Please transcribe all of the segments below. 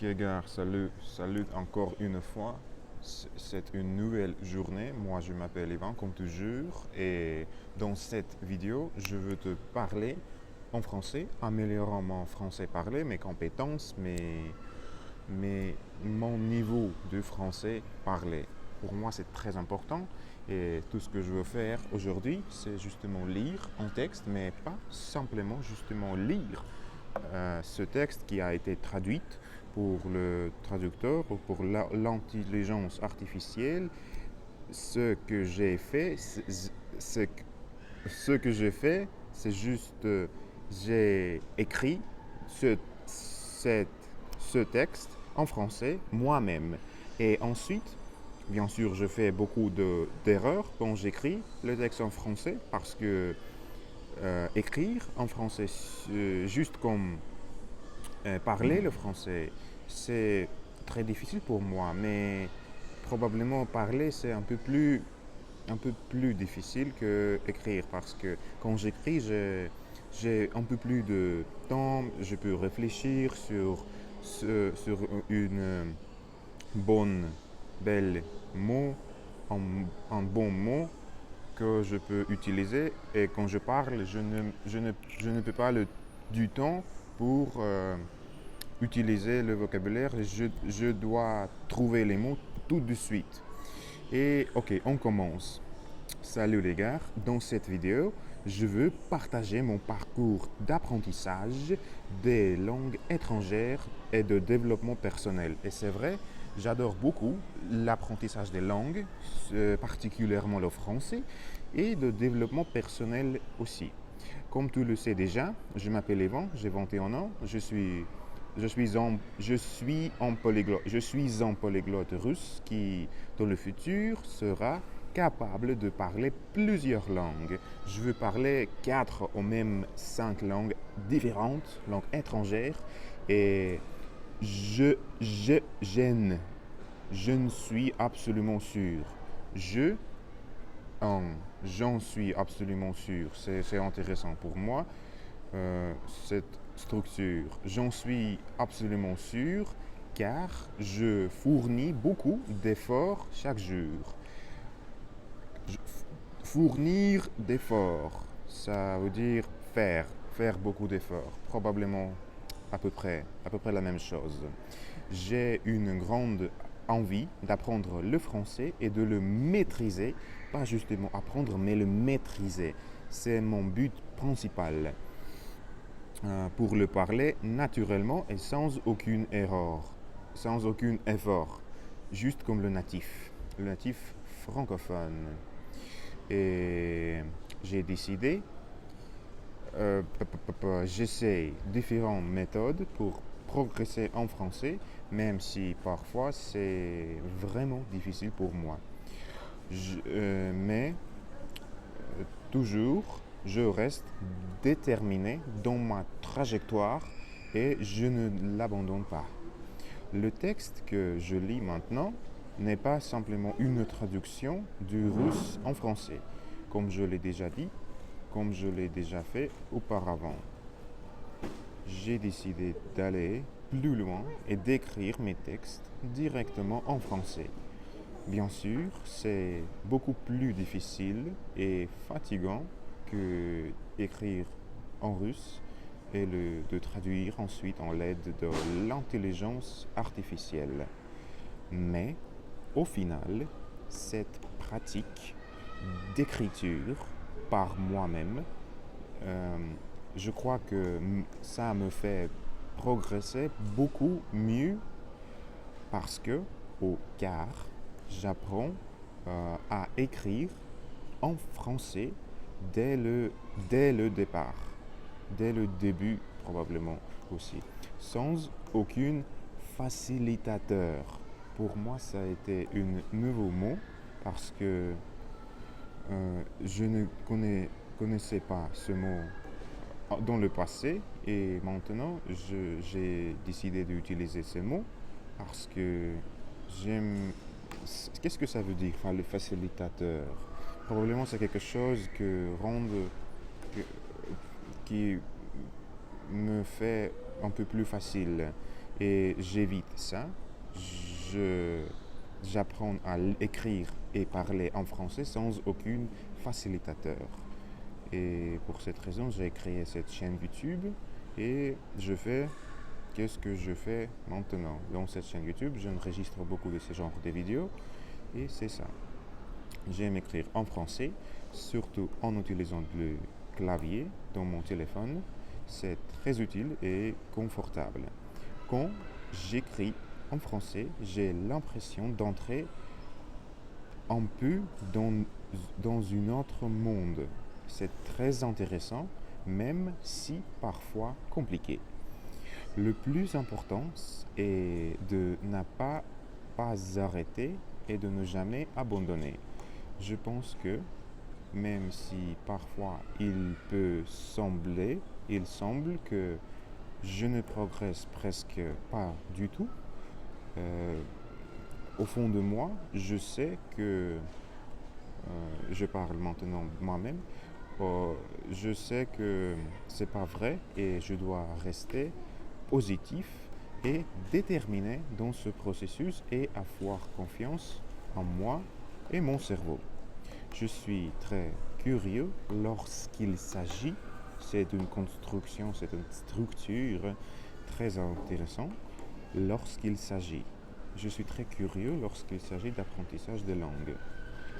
Ok gars, salut encore une fois. C'est une nouvelle journée. Moi je m'appelle Ivan comme toujours et dans cette vidéo je veux te parler en français, améliorant mon français parlé, mes compétences, mon niveau de français parlé. Pour moi c'est très important et tout ce que je veux faire aujourd'hui c'est justement lire un texte mais pas simplement justement lire ce texte qui a été traduit pour le traducteur ou pour l'intelligence artificielle. Ce que j'ai fait, c'est- ce que j'ai fait, c'est juste j'ai écrit ce, cette- ce texte en français moi-même. Et ensuite, bien sûr, je fais beaucoup d'erreurs quand j'écris le texte en français parce que écrire en français, juste comme parler le français, c'est très difficile pour moi, mais probablement parler, c'est un peu plus difficile que écrire parce que quand j'écris, j'ai un peu plus de temps, je peux réfléchir sur une bonne, belle mot, un, un bon mot que je peux utiliser et quand je parle, je ne peux pas du temps pour utiliser le vocabulaire. Je dois trouver les mots tout de suite. Et ok, on commence. Salut les gars, dans cette vidéo, je veux partager mon parcours d'apprentissage des langues étrangères et de développement personnel. Et c'est vrai, j'adore beaucoup l'apprentissage des langues, particulièrement le français, et de développement personnel aussi. Comme tu le sais déjà, je m'appelle Evan, j'ai 21 ans, je suis un polyglotte russe qui, dans le futur, sera capable de parler plusieurs langues. Je veux parler 4 ou même 5 langues différentes, langues étrangères, et gêne. Je ne suis absolument sûr. Je, j'en suis absolument sûr. C'est intéressant pour moi, cette structure. J'en suis absolument sûr car je fournis beaucoup d'efforts chaque jour. Fournir d'efforts, ça veut dire faire beaucoup d'efforts. Probablement à peu près la même chose. J'ai une grande envie d'apprendre le français et de le maîtriser, pas justement apprendre, mais le maîtriser. C'est mon but principal pour le parler naturellement et sans aucune erreur, sans aucun effort, juste comme le natif francophone. Et j'ai décidé, j'essaie différentes méthodes pour progresser en français, même si parfois c'est vraiment difficile pour moi. Mais toujours, je reste déterminé dans ma trajectoire et je ne l'abandonne pas. Le texte que je lis maintenant n'est pas simplement une traduction du russe en français, comme je l'ai déjà dit, comme je l'ai déjà fait auparavant. J'ai décidé d'aller plus loin et d'écrire mes textes directement en français. Bien sûr, c'est beaucoup plus difficile et fatigant que écrire en russe et de traduire ensuite en l'aide de l'intelligence artificielle. Mais au final, cette pratique d'écriture par moi-même, euh, je crois que ça me fait progresser beaucoup mieux parce que, au quart, j'apprends à écrire en français dès le, dès le départ, dès le début probablement aussi, sans aucun facilitateur. Pour moi, ça a été un nouveau mot parce que je ne connaissais pas ce mot dans le passé et maintenant j'ai décidé d'utiliser ce mot parce que j'aime. Qu'est-ce que ça veut dire, enfin, le facilitateur? Probablement c'est quelque chose qui me fait un peu plus facile. et j'évite ça. Je, J'apprends à écrire et parler en français sans aucun facilitateur. Et pour cette raison, j'ai créé cette chaîne YouTube et qu'est-ce que je fais maintenant. Dans cette chaîne YouTube, j'enregistre beaucoup de ce genre de vidéos et c'est ça. J'aime écrire en français, surtout en utilisant le clavier dans mon téléphone. C'est très utile et confortable. Quand j'écris en français, j'ai l'impression d'entrer un peu dans un autre monde. C'est très intéressant, même si parfois compliqué. Le plus important est de ne pas arrêter et de ne jamais abandonner. Je pense que même si parfois il semble que je ne progresse presque pas du tout, euh, au fond de moi, je sais que je parle maintenant moi-même. Je sais que c'est pas vrai et je dois rester positif et déterminé dans ce processus et avoir confiance en moi et mon cerveau. Je suis très curieux lorsqu'il s'agit, c'est une construction, c'est une structure très intéressante lorsqu'il s'agit. Je suis très curieux lorsqu'il s'agit d'apprentissage de langue.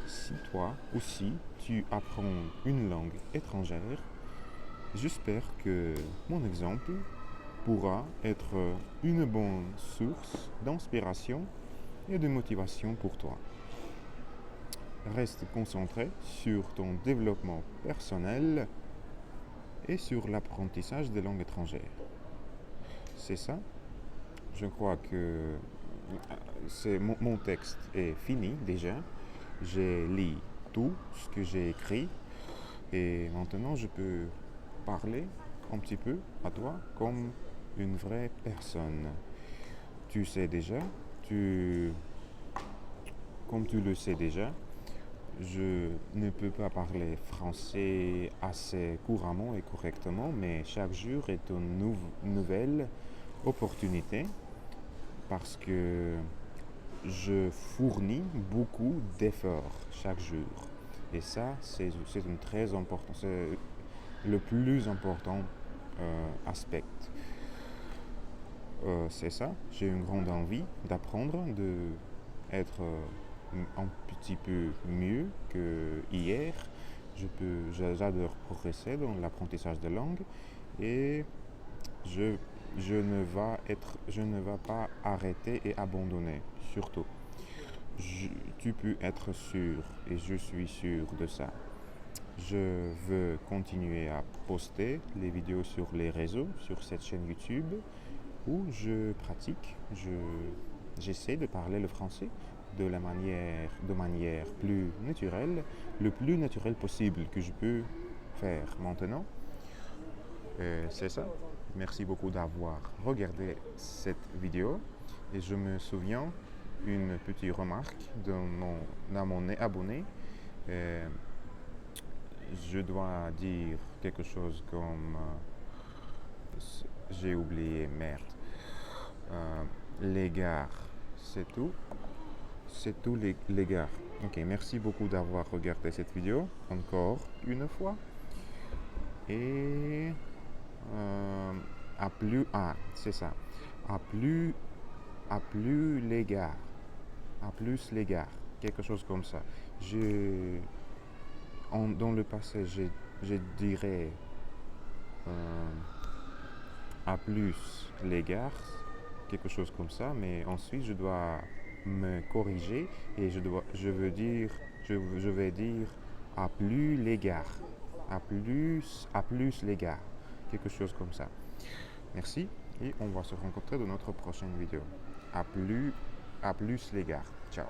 Si toi aussi tu apprends une langue étrangère, j'espère que mon exemple pourra être une bonne source d'inspiration et de motivation pour toi. Reste concentré sur ton développement personnel et sur l'apprentissage des langues étrangères. C'est ça. Je crois que mon texte est fini déjà. J'ai lu tout ce que j'ai écrit et maintenant je peux parler un petit peu à toi comme une vraie personne. Tu sais déjà, comme tu le sais déjà, je ne peux pas parler français assez couramment et correctement, mais chaque jour est une nouvelle opportunité parce que je fournis beaucoup d'efforts chaque jour. Et ça, c'est une très important, c'est le plus important aspect. C'est ça, j'ai une grande envie d'apprendre, d'être un petit peu mieux que hier. J'adore progresser dans l'apprentissage de langue et je, je ne vais pas arrêter et abandonner, surtout. Tu peux être sûr et je suis sûr de ça. Je veux continuer à poster les vidéos sur les réseaux, sur cette chaîne YouTube où je pratique, j'essaie de parler le français de manière plus naturelle, le plus naturel possible que je peux faire maintenant. C'est ça. Merci beaucoup d'avoir regardé cette vidéo et je me souviens une petite remarque de mon abonné. Je dois dire quelque chose comme j'ai oublié, merde. Les gars, c'est tout. C'est tout les gars. Ok, merci beaucoup d'avoir regardé cette vidéo encore une fois. Et c'est ça. À plus les gars. À plus les gars. Quelque chose comme ça. Dans le passé, je dirais à plus les gars, quelque chose comme ça, mais ensuite je dois me corriger et je vais dire à plus les gars, à plus les gars, quelque chose comme ça. Merci et on va se rencontrer dans notre prochaine vidéo. À plus les gars. Ciao.